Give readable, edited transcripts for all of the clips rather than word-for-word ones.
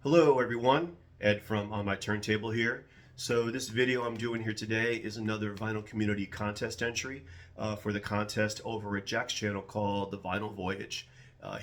Hello everyone, Ed from On My Turntable here. So this video I'm doing here today is another vinyl community contest entry for the contest over at Jack's channel called the Vinyl Voyage.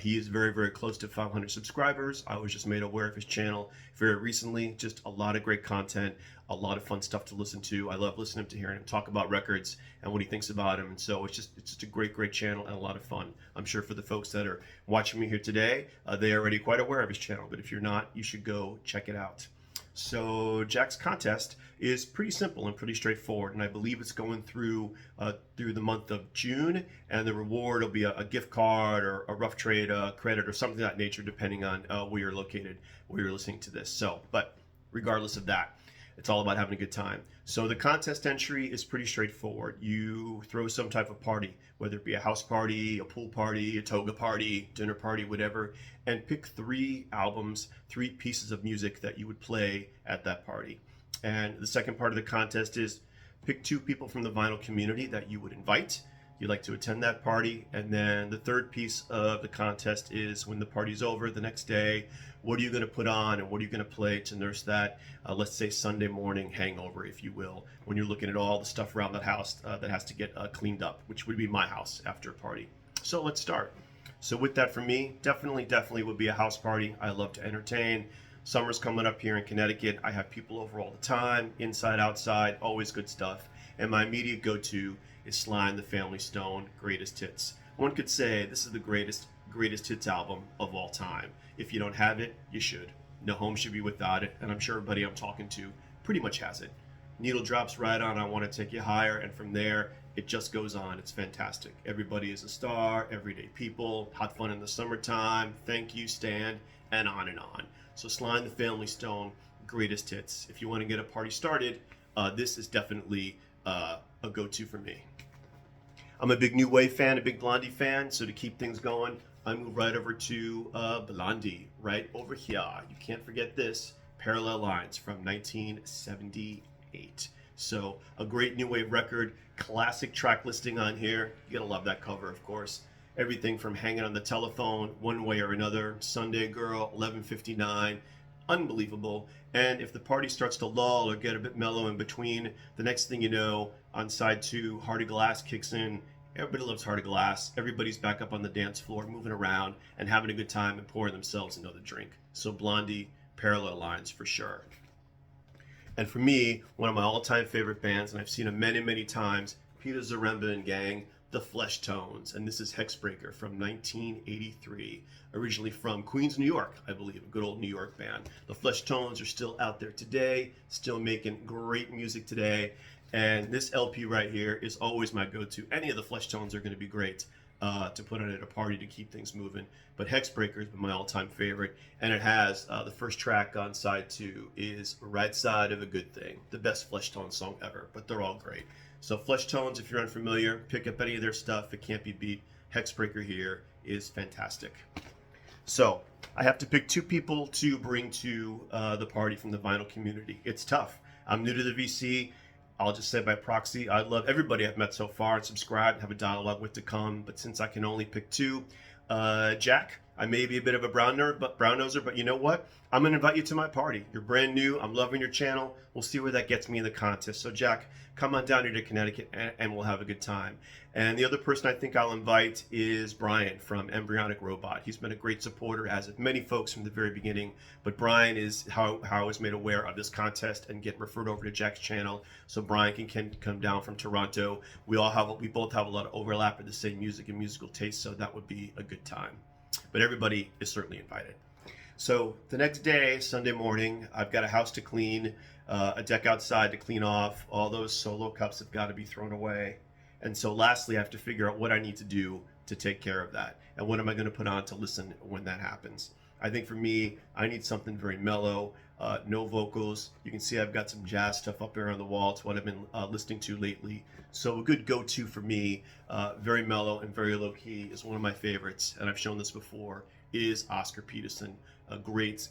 He is very close to 500 subscribers. I was just made aware of his channel very recently. Just a lot of great content, a lot of fun stuff to listen to. I love listening to hearing him talk about records and what he thinks about them. And so it's just a great channel and a lot of fun. I'm sure for the folks that are watching me here today, they are already quite aware of his channel. But if you're not, you should go check it out. So Jack's contest is pretty simple and pretty straightforward, and I believe it's going through the month of June, and the reward will be a gift card or a rough trade credit or something of that nature, depending on where you're located, where you're listening to this. So, but regardless of that, it's all about having a good time. So the contest entry is pretty straightforward. You throw some type of party, whether it be a house party, a pool party, a toga party, dinner party, whatever, and pick 3 albums, 3 pieces of music that you would play at that party. And the second part of the contest is pick 2 people from the vinyl community that you would invite. You'd like to attend that party. And then the third piece of the contest is when the party's over the next day, what are you going to put on and what are you going to play to nurse that, let's say Sunday morning hangover, if you will, when you're looking at all the stuff around that house that has to get cleaned up, which would be my house after a party. So let's start. So with that, for me, definitely would be a house party. I love to entertain. Summer's coming up here in Connecticut. I have people over all the time, inside, outside, always good stuff. And my immediate go-to is Sly and the Family Stone, Greatest Hits. One could say this is the greatest hits album of all time. If you don't have it, you should. No home should be without it, and I'm sure everybody I'm talking to pretty much has it. Needle drops right on I Want to Take You Higher, and from there, it just goes on. It's fantastic. Everybody is a star, everyday people, hot fun in the summertime, thank you, stand, and on and on. So Sly and the Family Stone, Greatest Hits. If you want to get a party started, this is definitely a go-to for me. I'm a big New Wave fan, a big Blondie fan, so to keep things going, I move right over to Blondie, right over here. You can't forget this, Parallel Lines from 1978. So a great New Wave record, classic track listing on here. You gotta love that cover, of course. Everything from Hanging on the Telephone, One Way or Another, Sunday Girl, 11:59, unbelievable. And if the party starts to lull or get a bit mellow in between, the next thing you know, on side 2, Heart of Glass kicks in. Everybody loves Heart of Glass. Everybody's back up on the dance floor, moving around and having a good time and pouring themselves another drink. So Blondie, Parallel Lines for sure. And for me, one of my all-time favorite bands, and I've seen them many times, Peter Zaremba and Gang, the Flesh Tones, and this is Hexbreaker from 1983, originally from Queens, New York, I believe, a good old New York band. The Flesh Tones are still out there today, still making great music today, and this LP right here is always my go-to. Any of the Flesh Tones are going to be great to put on at a party to keep things moving, but Hexbreaker has been my all-time favorite, and it has the first track on side 2 is Right Side of a Good Thing, the best Flesh Tones song ever, but they're all great. So Flesh Tones, if you're unfamiliar, pick up any of their stuff. It can't be beat. Hexbreaker here is fantastic. So I have to pick 2 people to bring to the party from the vinyl community. It's tough. I'm new to the VC. I'll just say by proxy, I love everybody I've met so far and subscribed, have a dialogue with to come. But since I can only pick 2, Jack, I may be a bit of a brown noser, but you know what? I'm going to invite you to my party. You're brand new. I'm loving your channel. We'll see where that gets me in the contest. So Jack, come on down here to Connecticut and we'll have a good time. And the other person I think I'll invite is Brian from Embryonic Robot. He's been a great supporter, as have many folks from the very beginning. But Brian is how I was made aware of this contest and get referred over to Jack's channel. So Brian can come down from Toronto. We both have a lot of overlap in the same music and musical taste, so that would be a good time. But everybody is certainly invited. So the next day, Sunday morning, I've got a house to clean, a deck outside to clean off. All those solo cups have got to be thrown away. And so lastly, I have to figure out what I need to do to take care of that. And what am I going to put on to listen when that happens? I think for me, I need something very mellow, no vocals. You can see I've got some jazz stuff up there on the wall. It's what I've been listening to lately. So a good go-to for me, very mellow and very low-key, is one of my favorites, and I've shown this before, is Oscar Peterson, a great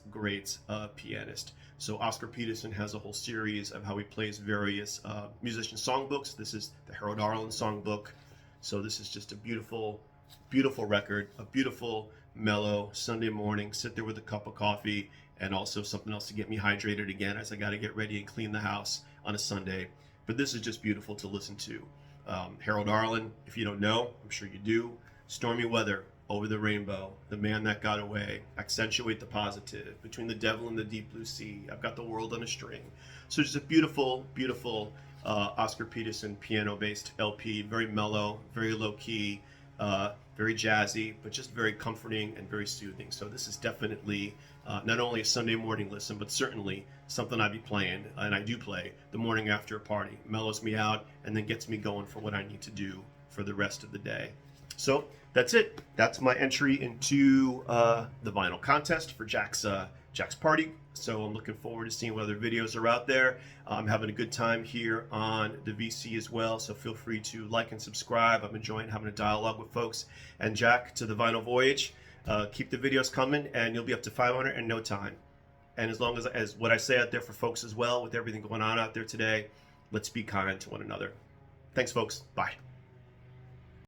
pianist. So Oscar Peterson has a whole series of how he plays various musician songbooks. This is the Harold Arlen songbook. So this is just a beautiful record, a beautiful mellow Sunday morning, sit there with a cup of coffee and also something else to get me hydrated again as I got to get ready and clean the house on a Sunday. But this is just beautiful to listen to. Harold Arlen, if you don't know, I'm sure you do. Stormy weather, over the rainbow, the man that got away, accentuate the positive, between the devil and the deep blue sea, I've got the world on a string. So it's just a beautiful, beautiful Oscar Peterson piano-based LP, very mellow, very low-key, very jazzy, but just very comforting and very soothing. So this is definitely not only a Sunday morning listen, but certainly something I'd be playing, and I do play, the morning after a party. Mellows me out and then gets me going for what I need to do for the rest of the day. So that's it. That's my entry into the vinyl contest for Jack's party. So I'm looking forward to seeing what other videos are out there. I'm having a good time here on the VC as well, so feel free to like and subscribe. I'm enjoying having a dialogue with folks. And Jack, to the Vinyl Voyage, keep the videos coming, and you'll be up to 500 in no time. And as long as what I say out there for folks as well, with everything going on out there today, let's be kind to one another. Thanks, folks. Bye.